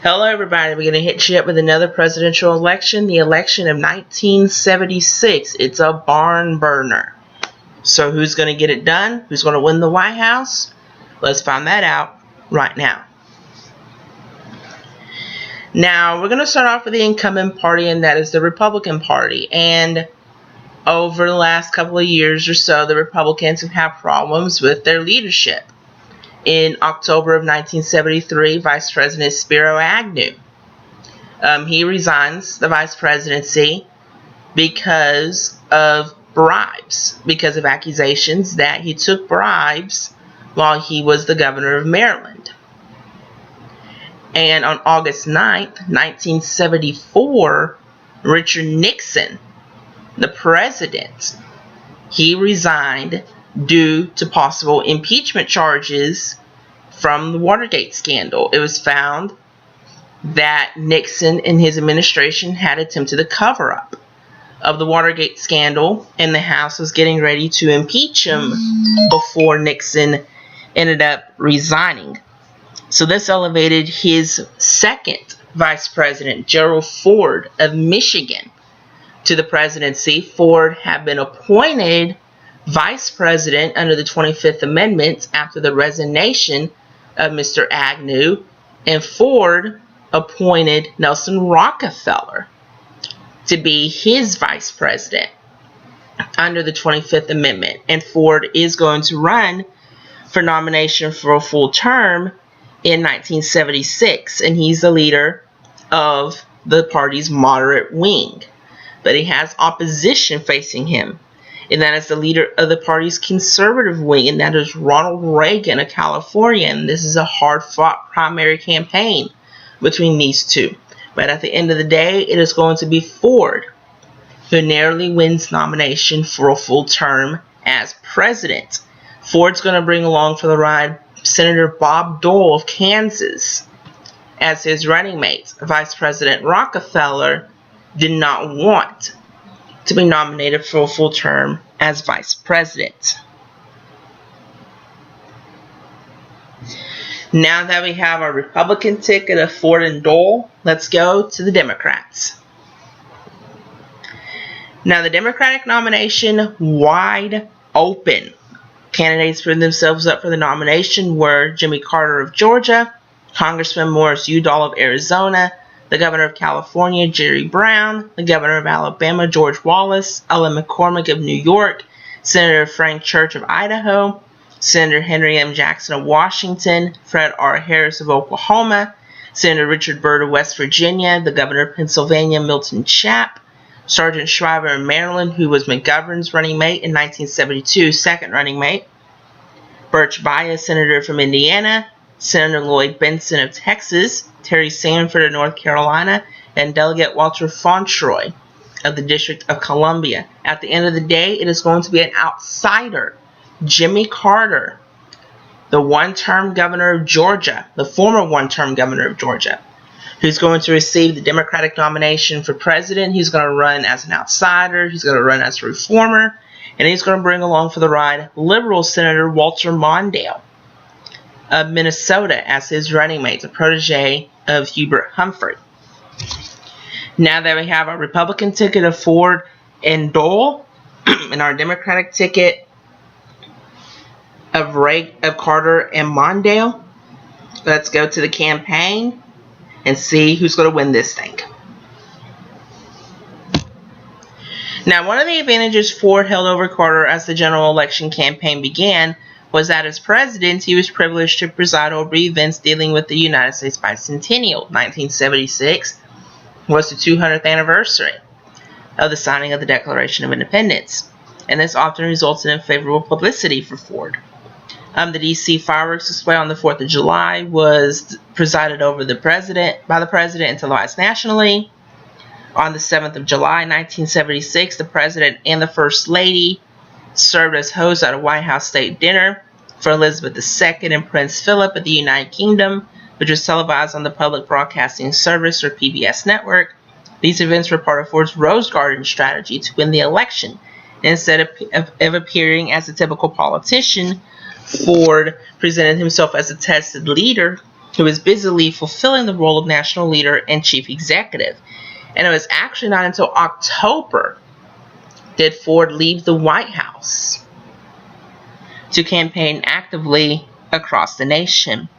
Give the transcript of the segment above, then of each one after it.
Hello everybody, we're going to hit you up with another presidential election, the election of 1976. It's a barn burner. So who's going to get it done? Who's going to win the White House? Let's find that out right now. Now, we're going to start off with the incumbent party, and that is the Republican Party. And over the last couple of years or so, the Republicans have had problems with their leadership. In October of 1973, Vice President Spiro Agnew, he resigns the vice presidency because of bribes, because of accusations that he took bribes while he was the governor of Maryland. And on August 9th, 1974, Richard Nixon, the president, he resigned due to possible impeachment charges from the Watergate scandal. It was found that Nixon and his administration had attempted a cover-up of the Watergate scandal, and the House was getting ready to impeach him before Nixon ended up resigning. So this elevated his second vice president, Gerald Ford of Michigan, to the presidency. Ford had been appointed vice president under the 25th Amendment after the resignation of Mr. Agnew, and Ford appointed Nelson Rockefeller to be his vice president under the 25th Amendment. And Ford is going to run for nomination for a full term in 1976, and he's the leader of the party's moderate wing. But he has opposition facing him, and that is the leader of the party's conservative wing, and that is Ronald Reagan of California. And this is a hard-fought primary campaign between these two. But at the end of the day, it is going to be Ford who narrowly wins nomination for a full term as president. Ford's going to bring along for the ride Senator Bob Dole of Kansas as his running mate. Vice President Rockefeller did not want to be nominated for a full term as vice president. Now that we have our Republican ticket of Ford and Dole, let's go to the Democrats. Now the Democratic nomination, wide open. Candidates putting themselves up for the nomination were Jimmy Carter of Georgia, Congressman Morris Udall of Arizona, the governor of California, Jerry Brown, the governor of Alabama, George Wallace, Ellen McCormick of New York, Senator Frank Church of Idaho, Senator Henry M. Jackson of Washington, Fred R. Harris of Oklahoma, Senator Richard Byrd of West Virginia, the governor of Pennsylvania, Milton Chapp, Sergeant Shriver of Maryland, who was McGovern's running mate in 1972, second running mate, Birch Bayh, senator from Indiana, Senator Lloyd Bentsen of Texas, Terry Sanford of North Carolina, and Delegate Walter Fauntroy of the District of Columbia. At the end of the day, it is going to be an outsider, Jimmy Carter, the one-term governor of Georgia, the former one-term governor of Georgia, who's going to receive the Democratic nomination for president. He's going to run as an outsider, he's going to run as a reformer, and he's going to bring along for the ride Liberal Senator Walter Mondale of Minnesota as his running mate, a protege of Hubert Humphrey. Now that we have our Republican ticket of Ford and Dole and our Democratic ticket of Carter and Mondale, let's go to the campaign and see who's going to win this thing. Now, one of the advantages Ford held over Carter as the general election campaign began was that as president, he was privileged to preside over events dealing with the United States bicentennial. 1976 was the 200th anniversary of the signing of the Declaration of Independence, and this often resulted in favorable publicity for Ford. The D.C. fireworks display on the 4th of July was presided over by the president and televised nationally. On the 7th of July, 1976, the president and the First Lady served as hosts at a White House state dinner for Elizabeth II and Prince Philip of the United Kingdom, which was televised on the Public Broadcasting Service, or PBS network. These events were part of Ford's Rose Garden strategy to win the election. Instead of appearing as a typical politician, Ford presented himself as a tested leader who was busily fulfilling the role of national leader and chief executive. And it was actually not until October did Ford leave the White House to campaign actively across the nation.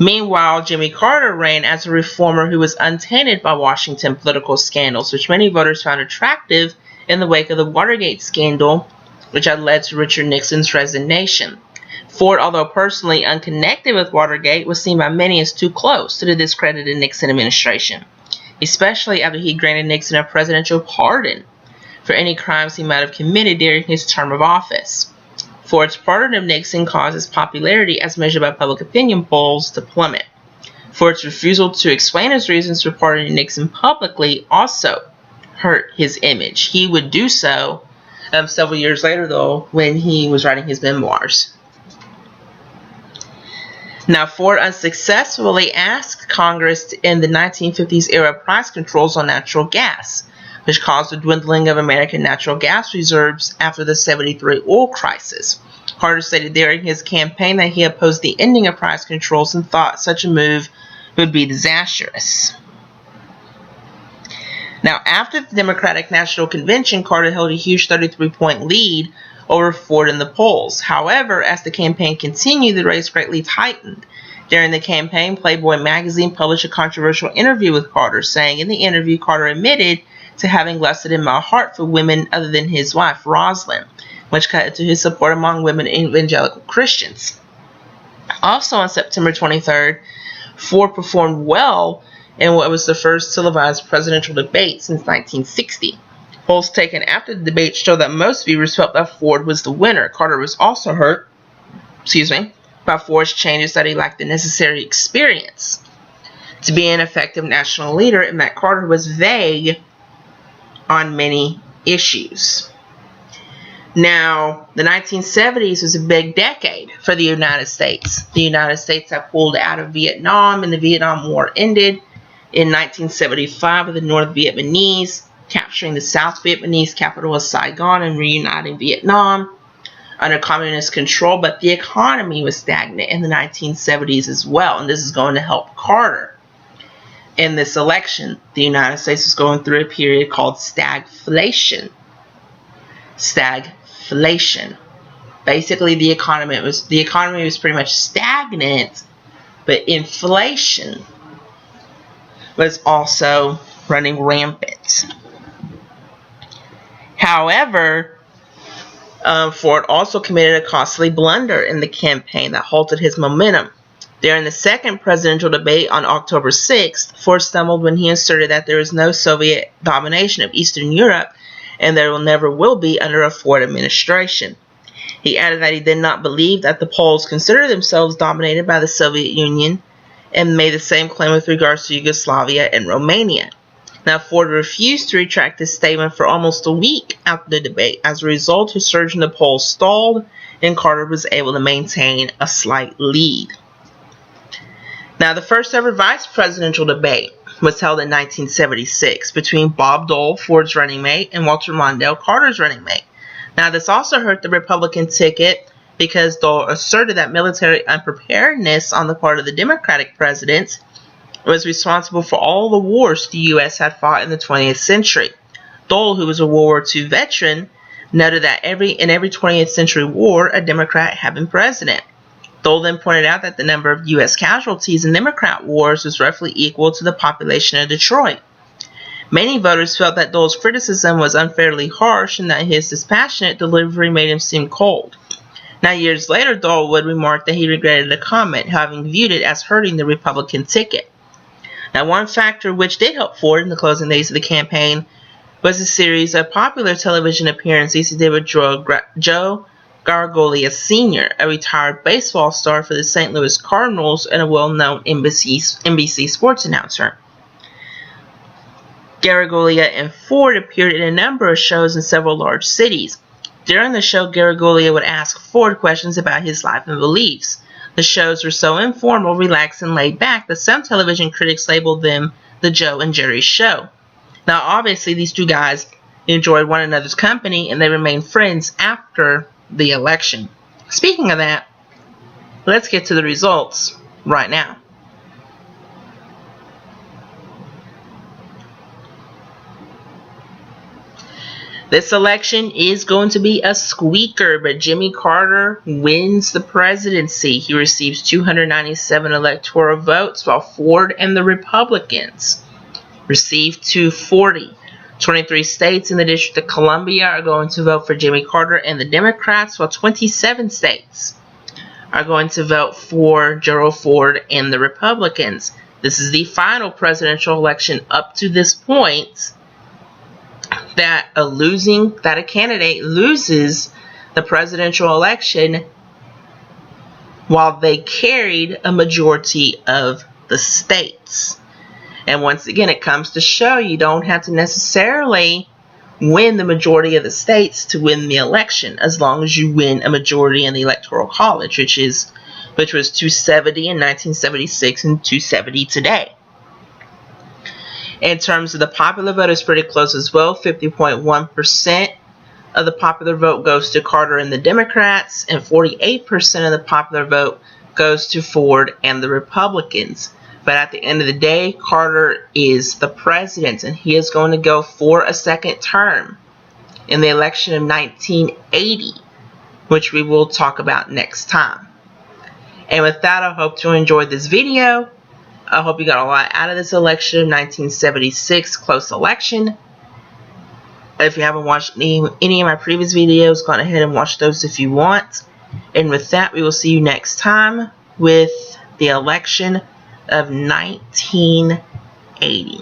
Meanwhile, Jimmy Carter ran as a reformer who was untainted by Washington political scandals, which many voters found attractive in the wake of the Watergate scandal, which had led to Richard Nixon's resignation. Ford, although personally unconnected with Watergate, was seen by many as too close to the discredited Nixon administration, especially after he granted Nixon a presidential pardon for any crimes he might have committed during his term of office. Ford's pardon of Nixon caused his popularity, as measured by public opinion polls, to plummet. Ford's refusal to explain his reasons for pardoning Nixon publicly also hurt his image. He would do so several years later, though, when he was writing his memoirs. Now, Ford unsuccessfully asked Congress to end the 1950s era price controls on natural gas, which caused the dwindling of American natural gas reserves after the '73 oil crisis. Carter stated during his campaign that he opposed the ending of price controls and thought such a move would be disastrous. Now, after the Democratic National Convention, Carter held a huge 33-point lead over Ford in the polls. However, as the campaign continued, the race greatly tightened. During the campaign, Playboy magazine published a controversial interview with Carter, saying in the interview Carter admitted to having lusted in my heart for women other than his wife, Rosalind, which cut into his support among women evangelical Christians. Also on September 23rd, Ford performed well in what was the first televised presidential debate since 1960. Polls taken after the debate showed that most viewers felt that Ford was the winner. Carter was also hurt, by Ford's changes that he lacked the necessary experience to be an effective national leader, and that Carter was vague on many issues. Now, the 1970s was a big decade for the United States. The United States had pulled out of Vietnam, and the Vietnam War ended in 1975 with the North Vietnamese capturing the South Vietnamese capital of Saigon and reuniting Vietnam under communist control, but the economy was stagnant in the 1970s as well, and this is going to help Carter. In this election, the United States was going through a period called stagflation. Stagflation. Basically, the economy was pretty much stagnant, but inflation was also running rampant. However, Ford also committed a costly blunder in the campaign that halted his momentum. During the second presidential debate on October 6th, Ford stumbled when he asserted that there is no Soviet domination of Eastern Europe and there never will be under a Ford administration. He added that he did not believe that the Poles consider themselves dominated by the Soviet Union and made the same claim with regards to Yugoslavia and Romania. Now, Ford refused to retract his statement for almost a week after the debate. As a result, his surge in the polls stalled, and Carter was able to maintain a slight lead. Now, the first ever vice presidential debate was held in 1976 between Bob Dole, Ford's running mate, and Walter Mondale, Carter's running mate. Now, this also hurt the Republican ticket because Dole asserted that military unpreparedness on the part of the Democratic presidents was responsible for all the wars the U.S. had fought in the 20th century. Dole, who was a World War II veteran, noted that in every 20th century war, a Democrat had been president. Dole then pointed out that the number of U.S. casualties in Democrat wars was roughly equal to the population of Detroit. Many voters felt that Dole's criticism was unfairly harsh and that his dispassionate delivery made him seem cold. Now, years later, Dole would remark that he regretted the comment, having viewed it as hurting the Republican ticket. Now, one factor which did help Ford in the closing days of the campaign was a series of popular television appearances he did with Joe Garaglia Sr., a retired baseball star for the St. Louis Cardinals and a well-known NBC sports announcer. Garaglia and Ford appeared in a number of shows in several large cities. During the show, Garaglia would ask Ford questions about his life and beliefs. The shows were so informal, relaxed, and laid back that some television critics labeled them the Joe and Jerry Show. Now, obviously, these two guys enjoyed one another's company, and they remained friends after the election. Speaking of that, let's get to the results right now. This election is going to be a squeaker, but Jimmy Carter wins the presidency. He receives 297 electoral votes, while Ford and the Republicans receive 240. 23 states in the District of Columbia are going to vote for Jimmy Carter and the Democrats, while 27 states are going to vote for Gerald Ford and the Republicans. This is the final presidential election up to this point that a candidate loses the presidential election while they carried a majority of the states. And once again, it comes to show you don't have to necessarily win the majority of the states to win the election, as long as you win a majority in the Electoral College, which was 270 in 1976 and 270 today. In terms of the popular vote, it's pretty close as well. 50.1% of the popular vote goes to Carter and the Democrats, and 48% of the popular vote goes to Ford and the Republicans. But at the end of the day, Carter is the president, and he is going to go for a second term in the election of 1980, which we will talk about next time. And with that, I hope you enjoyed this video. I hope you got a lot out of this election of 1976 close election. If you haven't watched any of my previous videos, go ahead and watch those if you want. And with that, we will see you next time with the election of 1980.